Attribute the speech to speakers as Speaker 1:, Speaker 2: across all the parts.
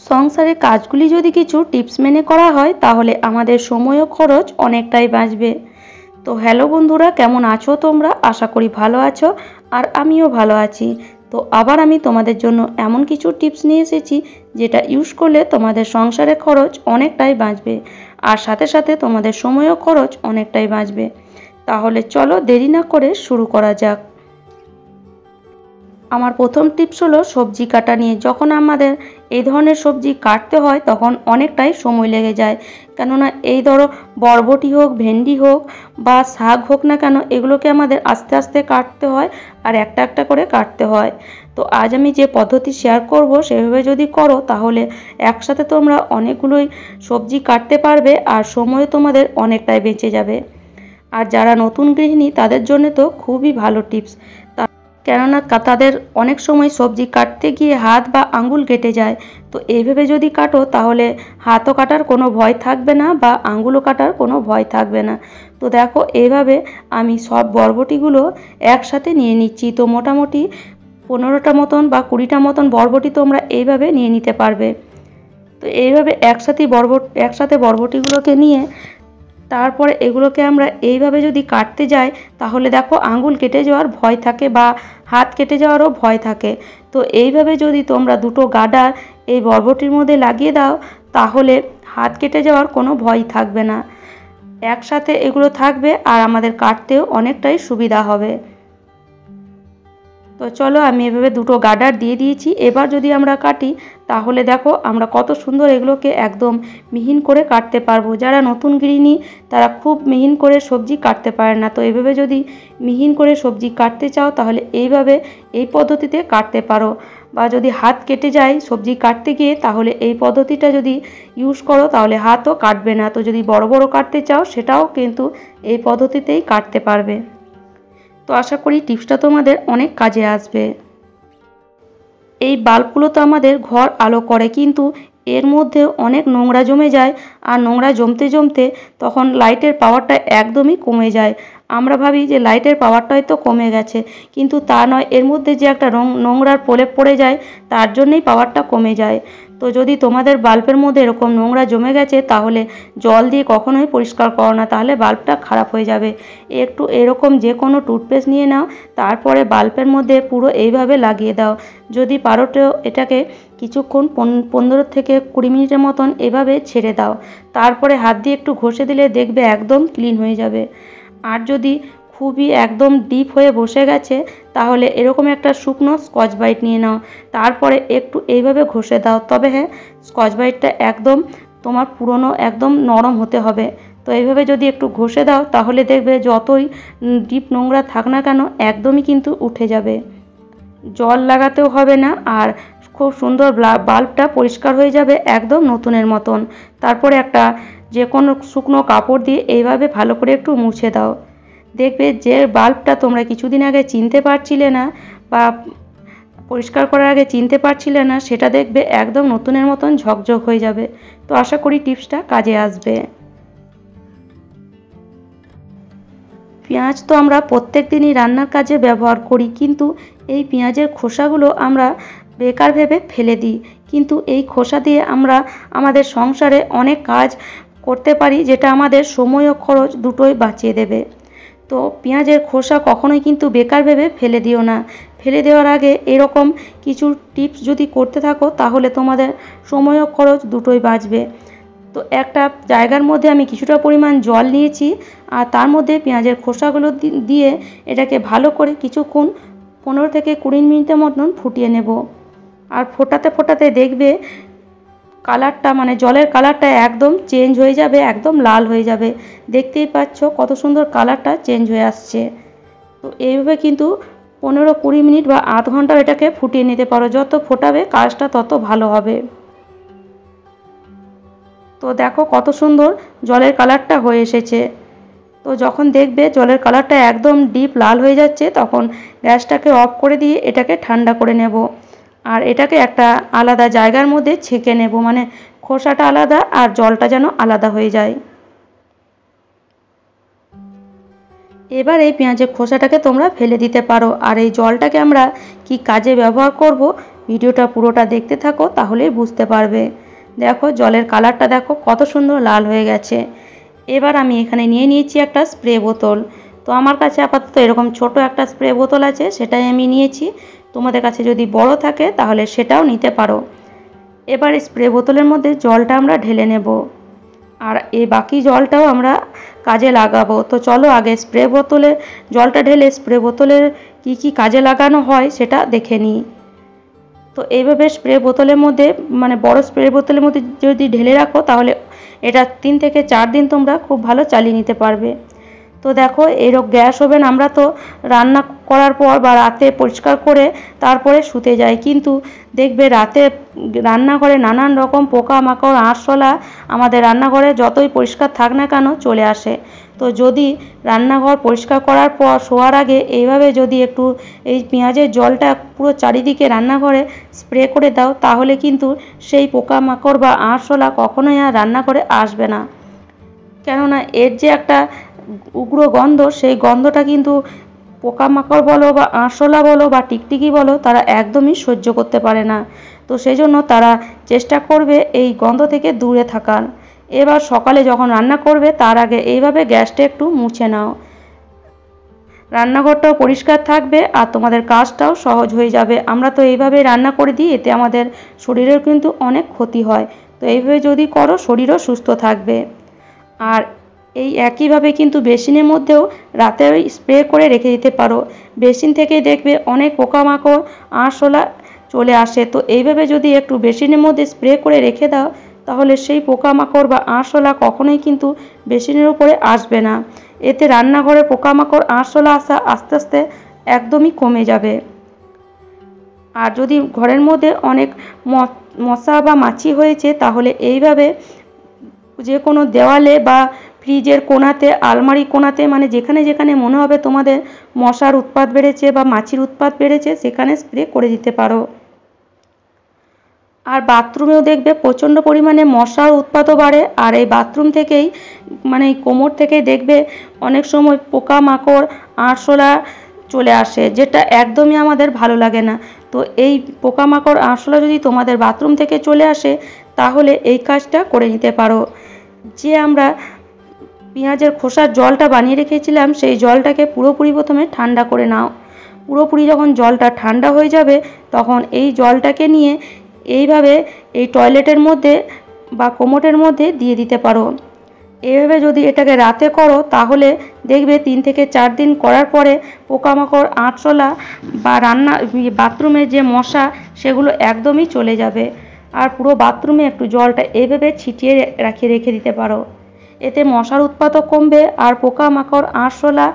Speaker 1: সংসারের কাজগুলি যদি কিছু টিপস মেনে করা হয় তাহলে আমাদের সময় ও খরচ অনেকটাই বাঁচবে। তো হ্যালো বন্ধুরা, কেমন আছো তোমরা? আশা করি ভালো আছো আর আমিও ভালো আছি। তো আবার আমি তোমাদের জন্য এমন কিছু টিপস নিয়ে এসেছি যেটা ইউজ করলে তোমাদের সংসারের খরচ অনেকটাই বাঁচবে আর সাথে সাথে তোমাদের সময় ও খরচ অনেকটাই বাঁচবে। তাহলে চলো দেরি না করে শুরু করা যাক। আমার প্রথম টিপস হলো সবজি কাটা নিয়ে। যখন আমাদের এই ধরনের সবজি কাটতে হয় তখন অনেকটাই সময় লেগে যায়, কেননা এই ধরো বরবটি হোক, ভেন্ডি হোক বা শাক হোক না কেন, এগুলোকে আমাদের আস্তে আস্তে কাটতে হয় আর একটা একটা করে কাটতে হয়। তো আজ আমি যে পদ্ধতি শেয়ার করব সেভাবে যদি করো তাহলে একসাথে তোমরা অনেকগুলোই সবজি কাটতে পারবে আর সময় তোমাদের অনেকটাই বেঁচে যাবে। আর যারা নতুন গৃহিণী তাদের জন্য তো খুবই ভালো টিপস, কেননা তাদের অনেক সময় সবজি কাটতে গিয়ে হাত বা আঙ্গুল কেটে যায়। তো এইভাবে যদি কাটো তাহলে হাতও কাটার কোনো ভয় থাকবে না বা আঙ্গুলও কাটার কোনো ভয় থাকবে না। তো দেখো এইভাবে আমি সব বরবটিগুলো একসাথে নিয়ে নিচ্ছি। তো মোটামুটি 15টা মতন বা 20টা মতন বরবটি তোমরা এইভাবে নিয়ে নিতে পারবে। তো এইভাবে একসাথে বরবটিগুলোকে নিয়ে তারপরে এগুলোকে আমরা এইভাবে যদি কাটতে যাই তাহলে দেখো আঙ্গুল কেটে যাওয়ার ভয় থাকে বা হাত কেটে যাওয়ারও ভয় থাকে। তো এইভাবে যদি তোমরা দুটো গার্ডার এই বরবটির মধ্যে লাগিয়ে দাও তাহলে হাত কেটে যাওয়ার কোনো ভয় থাকবে না। একসাথে এগুলো থাকবে আর আমাদের কাটতেও অনেকটাই সুবিধা হবে। তো চলো আমি এভাবে দুটো গার্ডার দিয়ে দিয়েছি। এবার যদি আমরা কাটি তাহলে দেখো আমরা কত সুন্দর এগুলোকে একদম মিহিন করে কাটতে পারবো। যারা নতুন গৃহিণী তারা খুব মিহিন করে সবজি কাটতে পারে না। তো এইভাবে যদি মিহিন করে সবজি কাটতে চাও তাহলে এইভাবে এই পদ্ধতিতে কাটতে পারো। বা যদি হাত কেটে যায় সবজি কাটতে গিয়ে তাহলে এই পদ্ধতিটা যদি ইউজ করো তাহলে হাতও কাটবে না। তো যদি বড় বড় কাটতে চাও সেটাও কিন্তু এই পদ্ধতিতেই কাটতে পারবে। তো আশা করি টিপসটা তোমাদের অনেক কাজে আসবে। এই বাল্বগুলো তো আমাদের ঘর আলো করে, কিন্তু এর মধ্যে অনেক নোংরা জমে যায় আর নোংরা জমতে জমতে তখন লাইটের পাওয়ারটা একদমই কমে যায়। আমরা ভাবি যে লাইটের পাওয়ারটা হয়তো কমে গেছে, কিন্তু তা নয়, এর মধ্যে যে একটা নোংরার প্রলেপ পড়ে যায় তার জন্যই পাওয়ারটা কমে যায়। তো যদি তোমাদের বাল্বের মধ্যে এরকম নোংরা জমে গেছে তাহলে জল দিয়ে কখনোই পরিষ্কার করো না, তাহলে বাল্বটা খারাপ হয়ে যাবে। একটু এরকম যে কোনো টুথপেস্ট নিয়ে নাও, তারপরে বাল্বের মধ্যে পুরো এইভাবে লাগিয়ে দাও। যদি পারো তো এটাকে কিছুক্ষণ 15 থেকে 20 মিনিটের মতন এভাবে ছেড়ে দাও। তারপরে হাত দিয়ে একটু ঘষে দিলে দেখবে একদম ক্লিন হয়ে যাবে। আর যদি খুবই একদম ডিপ হয়ে বসে গেছে তাহলে এরকম একটা শুকনো স্কচ ব্রাইট নিয়ে নাও, তারপরে একটু এইভাবে ঘষে দাও। তবে হ্যাঁ, স্কচ ব্রাইটটা একদম তোমার পুরনো একদম নরম হতে হবে। তো এইভাবে যদি একটু ঘষে দাও তাহলে দেখবে যতই ডিপ নোংরা থাক না কেন একদমই কিন্তু উঠে যাবে। জল লাগাতেও হবে না আর খুব সুন্দর বাল্বটা পরিষ্কার হয়ে যাবে একদম নতুনের মতন। তারপরে একটা যে কোনো শুকনো কাপড় দিয়ে এইভাবে ভালো করে একটু মুছে দাও। দেখবে যে বাল্বটা তোমরা কিছুদিন আগে চিনতে পারছিলে না বা পরিষ্কার করার আগে চিনতে পারছিলে না, সেটা দেখবে একদম নতুনের মতন ঝকঝক হয়ে যাবে। তো আশা করি টিপসটা কাজে আসবে। পেঁয়াজ তো আমরা প্রত্যেক দিনই রান্নার কাজে ব্যবহার করি, কিন্তু এই পেঁয়াজের খোসাগুলো আমরা বেকার ভেবে ফেলে দিই। কিন্তু এই খোসা দিয়ে আমরা আমাদের সংসারে অনেক কাজ করতে পারি, যেটা আমাদের সময় ও খরচ দুটোই বাঁচিয়ে দেবে। তো পেঁয়াজের খোসা কখনোই কিন্তু বেকার ভেবে ফেলে দিও না। ফেলে দেওয়ার আগে এরকম কিছু টিপস যদি করতে থাকো তাহলে তোমাদের সময় ও খরচ দুটোই বাঁচবে। তো একটা জায়গার মধ্যে আমি কিছুটা পরিমাণ জল নিয়েছি আর তার মধ্যে পেঁয়াজের খোসাগুলো দিয়ে এটাকে ভালো করে কিছুক্ষণ 15 থেকে 20 মিনিটের মতন ফুটিয়ে নেব। আর ফোটাতে ফোটাতে দেখবে কালারটা, মানে জলের কালারটা একদম চেঞ্জ হয়ে যাবে, একদম লাল হয়ে যাবে। দেখতেই পাচ্ছ কত সুন্দর কালারটা চেঞ্জ হয়ে আসছে। তো এইভাবে কিন্তু 15-20 মিনিট বা আধ ঘন্টা এটাকে ফুটিয়ে নিতে পারো। যত ফোটাবে কাজটা তত ভালো হবে। তো দেখো কত সুন্দর জলের কালারটা হয়ে এসেছে। তো যখন দেখবে জলের কালারটা একদম ডিপ লাল হয়ে যাচ্ছে তখন গ্যাসটাকে অফ করে দিয়ে এটাকে ঠান্ডা করে নেব। আর এটাকে একটা আলাদা জায়গার মধ্যে ছেঁকে নেব, মানে খোসাটা আলাদা আর জলটা যেন আলাদা হয়ে যায়। এবার এই পেঁয়াজের খোসাটাকে তোমরা ফেলে দিতে পারো। আর এই জলটাকে আমরা কি কাজে ব্যবহার করব ভিডিওটা পুরোটা দেখতে থাকো, তাহলেই বুঝতে পারবে। দেখো জলের কালারটা দেখো কত সুন্দর লাল হয়ে গেছে। এবার আমি এখানে নিয়ে নিয়েছি একটা স্প্রে বোতল। তো আমার কাছে আপাতত এরকম ছোট একটা স্প্রে বোতল আছে, সেটাই আমি নিয়েছি। তোমাদের কাছে যদি বড় থাকে তাহলে সেটাও নিতে পারো। এবার স্প্রে বোতলের মধ্যে জলটা আমরা ঢেলে নেব, আর এই বাকি জলটাও আমরা কাজে লাগাবো। তো চলো আগে স্প্রে বোতলে জলটা ঢেলে স্প্রে বোতলের কি কাজে লাগানো হয় সেটা দেখে নিই। তো এইভাবে স্প্রে বোতলের মধ্যে মানে বড় স্প্রে বোতলের মধ্যে যদি ঢেলে রাখো তাহলে এটা 3 থেকে 4 দিন তোমরা খুব ভালো চালিয়ে নিতে পারবে। তো দেখো এরকম গ্যাস ওভেন আমরা তো রান্না করার পর বা রাতে পরিষ্কার করে তারপরে শুতে যাই, কিন্তু দেখবে রাতে রান্নাঘরে নানান রকম পোকামাকড় আরশোলা আমাদের রান্নাঘরে যতই পরিষ্কার থাক না কেন চলে আসে। তো যদি রান্নাঘর পরিষ্কার করার পর শোয়ার আগে এইভাবে যদি একটু এই পেঁয়াজের জলটা পুরো চারিদিকে রান্নাঘরে স্প্রে করে দাও, তাহলে কিন্তু সেই পোকামাকড় বা আরশোলা কখনোই আর রান্নাঘরে আসবে না। কেননা এর যে একটা উগ্র গন্ধ, সেই গন্ধটা কিন্তু পোকামাকড় বলো বা আরশোলা বলো বা টিকটিকি বলো তারা একদমই সহ্য করতে পারে না। তো সেই জন্য তারা চেষ্টা করবে এই গন্ধ থেকে দূরে থাকার। এবার সকালে যখন রান্না করবে তার আগে এইভাবে গ্যাসটা একটু মুছে নাও, রান্নাঘরটাও পরিষ্কার থাকবে আর তোমাদের কাজটাও সহজ হয়ে যাবে। আমরা তো এইভাবেই রান্না করে দিই, এতে আমাদের শরীরের কিন্তু অনেক ক্ষতি হয়। তো এইভাবে যদি করো শরীরও সুস্থ থাকবে। আর এই একইভাবে কিন্তু বেসিনের মধ্যেও রাতে স্প্রে করে রেখে দিতে পারো। বেসিন থেকেই দেখবে অনেক পোকামাকড় আরশোলা চলে আসে। তো এইভাবে যদি একটু বেসিনের মধ্যে স্প্রে করে রেখে দাও তাহলে সেই পোকামাকড় বা আরশোলা কখনোই কিন্তু বেসিনের উপরে আসবে না। এতে রান্নাঘরে পোকামাকড় আরশোলা আসা আস্তে আস্তে একদমই কমে যাবে। আর যদি ঘরের মধ্যে অনেক মশা বা মাছি হয়েছে তাহলে এইভাবে যে কোনো দেওয়ালে বা ফ্রিজের কোণাতে, আলমারি কোণাতে, মানে যেখানে যেখানে মনে হবে তোমাদের মশার উৎপাত বেড়েছে বা মাছির উৎপাত বেড়েছে সেখানে স্প্রে করে দিতে পারো। আর বাথরুমেও দেখবে প্রচণ্ড পরিমাণে মশার উৎপাতও বাড়ে। আর এই বাথরুম থেকেই মানে এই কোমর থেকেই দেখবে অনেক সময় পোকামাকড় আরশোলা চলে আসে, যেটা একদমই আমাদের ভালো লাগে না। তো এই পোকামাকড় আরশোলা যদি তোমাদের বাথরুম থেকে চলে আসে তাহলে এই কাজটা করে নিতে পারো। যে আমরা পেঁয়াজের খোসার জলটা বানিয়ে রেখেছিলাম সেই জলটাকে পুরোপুরি প্রথমে ঠান্ডা করে নাও। পুরোপুরি যখন জলটা ঠান্ডা হয়ে যাবে তখন এই জলটাকে নিয়ে এইভাবে এই টয়লেটের মধ্যে বা কোমোটের মধ্যে দিয়ে দিতে পারো। এইভাবে যদি এটাকে রাতে করো তাহলে দেখবে 3 থেকে 4 দিন করার পরে পোকামাকড় আরশোলা বা বাথরুমে যে মশা সেগুলো একদমই চলে যাবে। আর পুরো বাথরুমে একটু জলটা এইভাবে ছিটিয়ে রেখে দিতে পারো। এতে মশার উৎপাতও কমবে আর পোকামাকড় আরশোলা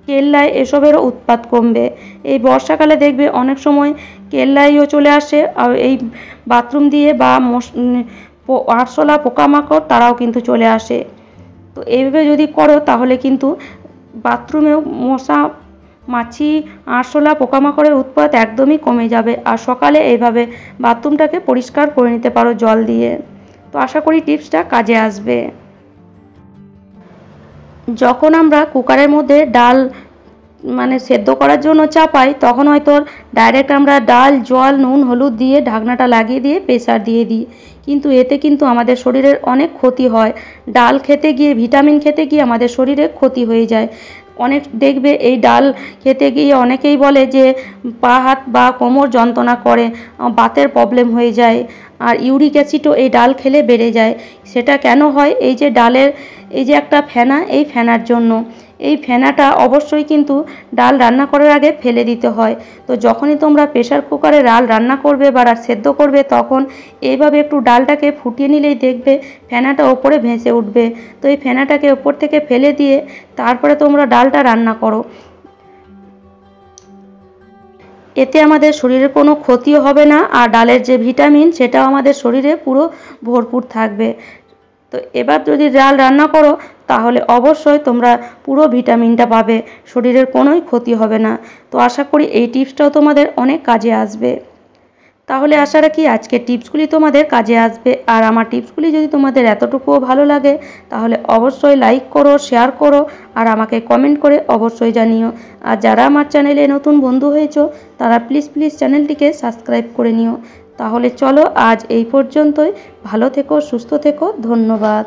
Speaker 1: কেল্লাই এসবেরও উৎপাত কমবে। এই বর্ষাকালে দেখবে অনেক সময় কেল্লাইও চলে আসে আর এই বাথরুম দিয়ে বা আরশোলা পোকামাকড় তারাও কিন্তু চলে আসে। তো এইভাবে যদি করো তাহলে কিন্তু বাথরুমেও মশা মাছি আরশোলা পোকামাকড়ের উৎপাত একদমই কমে যাবে। আর সকালে এইভাবে বাথরুমটাকে পরিষ্কার করে নিতে পারো জল দিয়ে। তো আশা করি টিপসটা কাজে আসবে। যখন আমরা কুকারের মধ্যে ডাল মানে সেদ্ধ করার জন্য চাপাই তখন হয়তো ডাইরেক্ট আমরা ডাল, জল, নুন, হলুদ দিয়ে ঢাকনাটা লাগিয়ে দিয়ে প্রেসার দিয়ে দিই, কিন্তু এতে কিন্তু আমাদের শরীরের অনেক ক্ষতি হয়। ডাল খেতে গিয়ে, ভিটামিন খেতে গিয়ে আমাদের শরীরে ক্ষতি হয়ে যায়। অনেক দেখবে এই ডাল খেতে গিয়ে অনেকেই বলে যে পা হাত বা কোমর যন্ত্রণা করে, বাতের প্রবলেম হয়ে যায়। আর ইউরিক অ্যাসিডও এই ডাল খেলে বেড়ে যায়। সেটা কেন হয়? এই যে ডালের এই যে একটা ফেনা, এই ফেনার জন্য। এই ফেনাটা অবশ্যই কিন্তু ডাল রান্না করার আগে ফেলে দিতে হয়। তো যখনই তোমরা প্রেসার কুকারে ডাল রান্না করবে বা সেদ্ধ করবে তখন এইভাবে একটু ডালটাকে ফুটিয়ে নিলেই দেখবে ফেনাটা ওপরে ভেসে উঠবে। তো এই ফেনাটাকে ওপর থেকে ফেলে দিয়ে তারপরে তোমরা ডালটা রান্না করো। এতে আমাদের শরীরের কোনো ক্ষতিও হবে না আর ডালের যে ভিটামিন সেটাও আমাদের শরীরে পুরো ভরপুর থাকবে। তো এবার যদি ডাল রান্না করো তাহলে অবশ্যই তোমরা পুরো ভিটামিনটা পাবে, শরীরের কোনোই ক্ষতি হবে না। তো আশা করি এই টিপসটাও তোমাদের অনেক কাজে আসবে। তাহলে আশা রাখি আজকের টিপসগুলি তোমাদের কাজে আসবে। আর আমার টিপসগুলি যদি তোমাদের এতটুকুও ভালো লাগে তাহলে অবশ্যই লাইক করো, শেয়ার করো আর আমাকে কমেন্ট করে অবশ্যই জানিও। আর যারা আমার চ্যানেলে নতুন বন্ধু হয়েছো তারা প্লিজ চ্যানেলটিকে সাবস্ক্রাইব করে নিও। তাহলে চলো আজ এই পর্যন্তই। ভালো থেকো, সুস্থ থেকো, ধন্যবাদ।